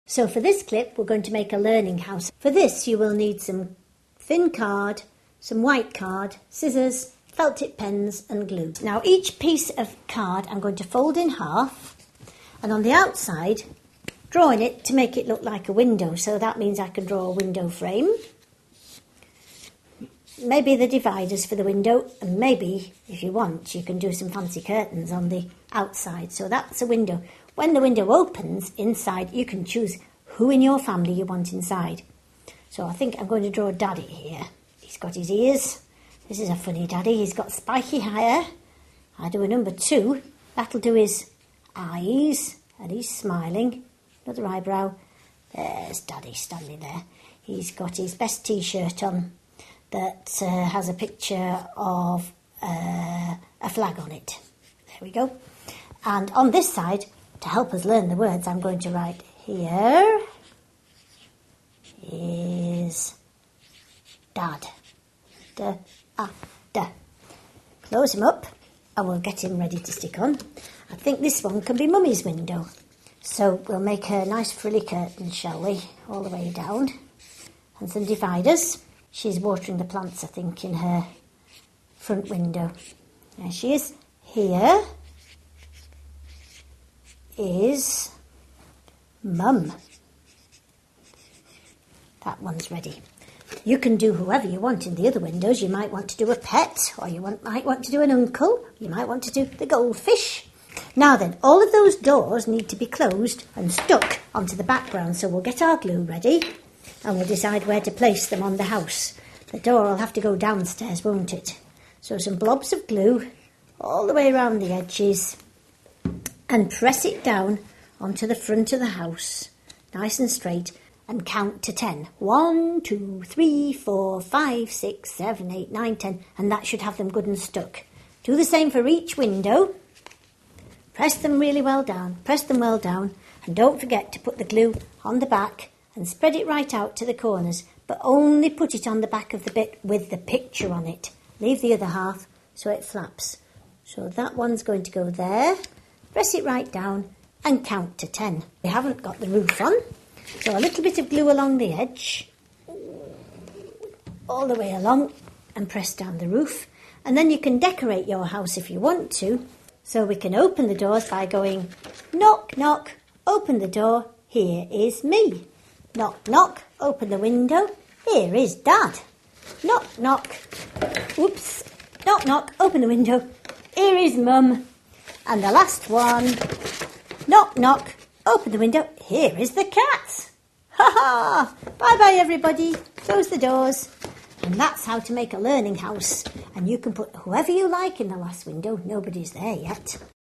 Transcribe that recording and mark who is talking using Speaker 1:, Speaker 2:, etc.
Speaker 1: So for this clip, we're going to make a learning house. For this, you will need some thin card, some white card, scissors, felt tip pens and glue. Now each piece of card I'm going to fold in half, and on the outside, drawing it to make it look like a window. So that means I can draw a window frame. Maybe the dividers for the window, and maybe, if you want, you can do some fancy curtains on the outside. So that's a window. When the window opens, inside, you can choose who in your family you want inside. So I think I'm going to draw Daddy here. He's got his ears. This is a funny Daddy. He's got spiky hair. I do a number 2. That'll do his eyes, and he's smiling. Another eyebrow. There's Daddy standing there. He's got his best T-shirt on that has a picture of a flag on it. There we go. And on this side, to help us learn the words, I'm going to write, here is Dad. Da, da. Close him up and we'll get him ready to stick on. I think this one can be Mummy's window. So we'll make her nice frilly curtains, shall we, all the way down. And some dividers. She's watering the plants, I think, in her front window. There she is. Here is Mum. That one's ready. You can do whoever you want in the other windows. You might want to do a pet, or you might want to do an uncle. You might want to do the goldfish. Now then, all of those doors need to be closed and stuck onto the background. So we'll get our glue ready and we'll decide where to place them on the house. The door will have to go downstairs, won't it? So some blobs of glue all the way around the edges and press it down onto the front of the house, nice and straight, and count to 10. 1, 2, 3, 4, 5, 6, 7, 8, 9, 10, and that should have them good and stuck. Do the same for each window. Press them really well down, press them well down, and don't forget to put the glue on the back and spread it right out to the corners, but only put it on the back of the bit with the picture on it. Leave the other half so it flaps. So that one's going to go there. Press it right down and count to 10. We haven't got the roof on, so a little bit of glue along the edge, all the way along, and press down the roof. And then you can decorate your house if you want to. So we can open the doors by going, knock, knock, open the door, here is me. Knock, knock, open the window, here is Dad. Knock, knock, whoops, knock, knock, open the window, here is Mum. And the last one, knock, knock, open the window, here is the cat. Ha ha! Bye-bye, everybody. Close the doors. And that's how to make a learning house. And you can put whoever you like in the last window. Nobody's there yet.